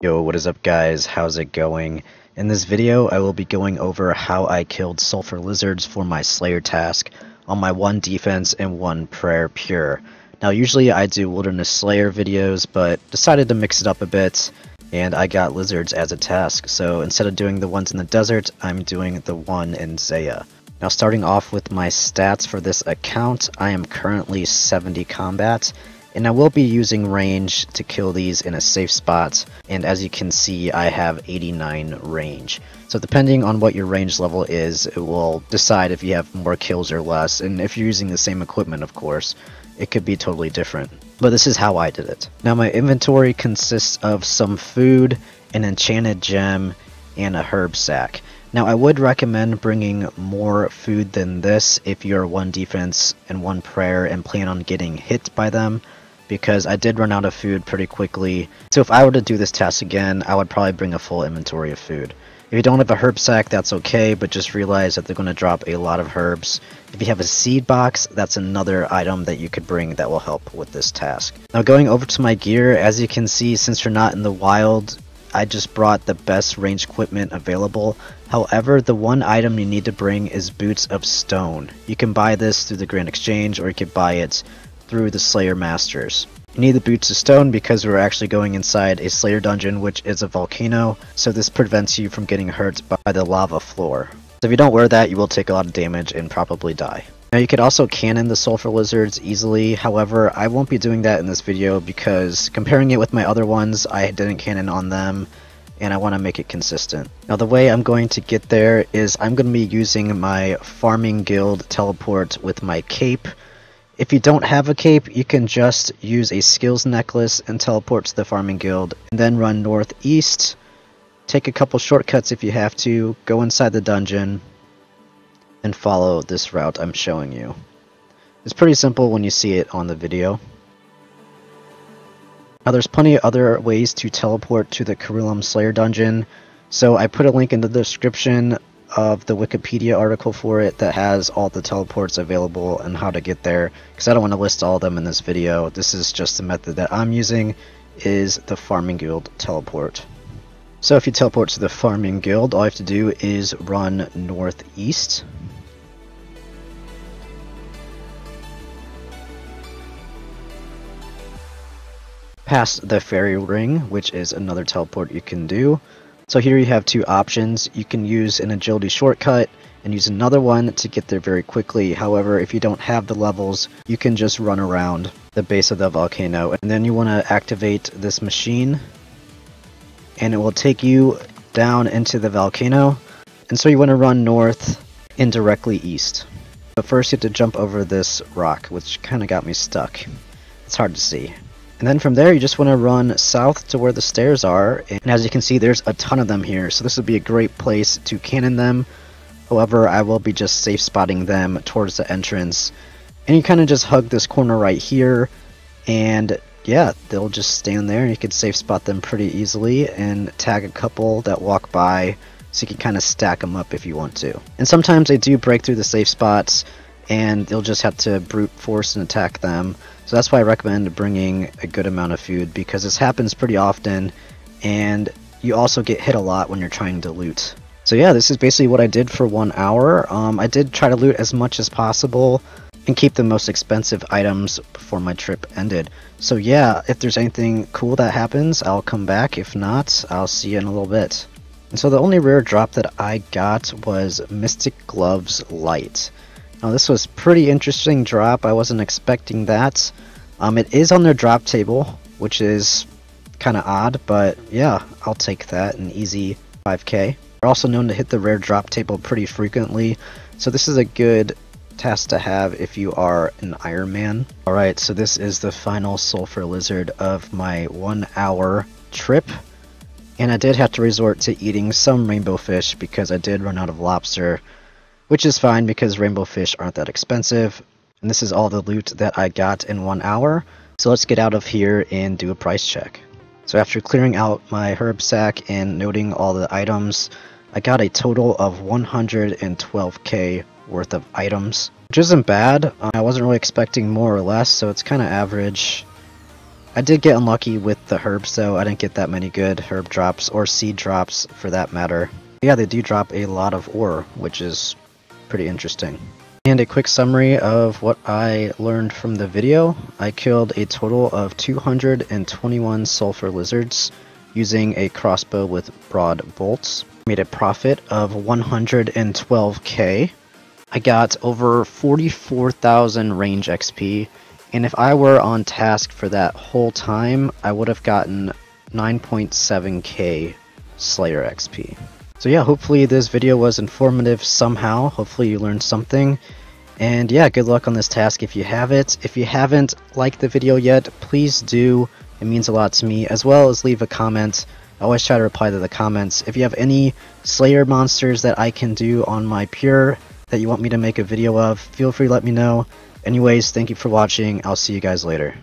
Yo, what is up guys? How's it going? In this video, I will be going over how I killed sulfur lizards for my slayer task on my 1 defense and 1 prayer pure. Now usually I do wilderness slayer videos, but decided to mix it up a bit, and I got lizards as a task. So instead of doing the ones in the desert, I'm doing the one in Zeah. Now starting off with my stats for this account, I am currently 70 combat. And I will be using range to kill these in a safe spot, and as you can see I have 89 range. So depending on what your range level is, it will decide if you have more kills or less, and if you're using the same equipment of course, it could be totally different. But this is how I did it. Now my inventory consists of some food, an enchanted gem, and a herb sack. Now I would recommend bringing more food than this if you're 1 defense and 1 prayer and plan on getting hit by them, because I did run out of food pretty quickly. So if I were to do this task again, I would probably bring a full inventory of food. If you don't have a herb sack, that's okay, but just realize that they're going to drop a lot of herbs. If you have a seed box, that's another item that you could bring that will help with this task. Now going over to my gear, as you can see, since you're not in the wild, I just brought the best range equipment available. However, the one item you need to bring is Boots of Stone. You can buy this through the Grand Exchange, or you could buy it through the Slayer Masters. You need the Boots of Stone because we're actually going inside a Slayer dungeon, which is a volcano, so this prevents you from getting hurt by the lava floor. So if you don't wear that, you will take a lot of damage and probably die. Now you could also cannon the sulfur lizards easily, however I won't be doing that in this video because comparing it with my other ones, I didn't cannon on them and I want to make it consistent. Now the way I'm going to get there is I'm going to be using my farming guild teleport with my cape. If you don't have a cape, you can just use a skills necklace and teleport to the farming guild, and then run northeast, take a couple shortcuts if you have to, go inside the dungeon, and follow this route I'm showing you. It's pretty simple when you see it on the video. Now there's plenty of other ways to teleport to the Karuulm Slayer dungeon, so I put a link in the description of the Wikipedia article for it that has all the teleports available and how to get there, because I don't want to list all of them in this video. This is just the method that I'm using, is the farming guild teleport. So if you teleport to the farming guild, all you have to do is run northeast. Past the fairy ring, which is another teleport you can do. So here you have 2 options. You can use an agility shortcut and use another one to get there very quickly. However, if you don't have the levels, you can just run around the base of the volcano. And then you want to activate this machine, and it will take you down into the volcano. And so you want to run north and directly east. But first you have to jump over this rock, which kind of got me stuck. It's hard to see. And then from there you just want to run south to where the stairs are, and as you can see there's a ton of them here, so this would be a great place to cannon them. However, I will be just safe spotting them towards the entrance, and you kind of just hug this corner right here, and yeah, they'll just stand there and you can safe spot them pretty easily and tag a couple that walk by, so you can kind of stack them up if you want to. And sometimes they do break through the safe spots and you'll just have to brute force and attack them. So that's why I recommend bringing a good amount of food, because this happens pretty often and you also get hit a lot when you're trying to loot. So yeah, this is basically what I did for 1 hour. I did try to loot as much as possible and keep the most expensive items before my trip ended. So yeah, if there's anything cool that happens, I'll come back. If not, I'll see you in a little bit. And so the only rare drop that I got was Mystic Gloves Light. Now this was pretty interesting drop. I wasn't expecting that. It is on their drop table, which is kind of odd, but yeah, I'll take that, an easy 5k. They're also known to hit the rare drop table pretty frequently, so this is a good task to have if you are an Iron Man. Alright, so this is the final sulfur lizard of my 1 hour trip, and I did have to resort to eating some rainbow fish because I did run out of lobster, which is fine because rainbow fish aren't that expensive. And this is all the loot that I got in 1 hour. So let's get out of here and do a price check. So after clearing out my herb sack and noting all the items, I got a total of 112k worth of items, which isn't bad. I wasn't really expecting more or less, so it's kind of average. I did get unlucky with the herbs though. I didn't get that many good herb drops, or seed drops for that matter. Yeah, they do drop a lot of ore, which is pretty interesting. And a quick summary of what I learned from the video. I killed a total of 221 sulphur lizards using a crossbow with broad bolts. Made a profit of 112k. I got over 44,000 range XP, and if I were on task for that whole time, I would have gotten 9.7k Slayer XP. So yeah, hopefully this video was informative somehow. Hopefully you learned something. And yeah, good luck on this task if you have it. If you haven't liked the video yet, please do. It means a lot to me, as well as leave a comment. I always try to reply to the comments. If you have any Slayer monsters that I can do on my pure that you want me to make a video of, feel free to let me know. Anyways, thank you for watching. I'll see you guys later.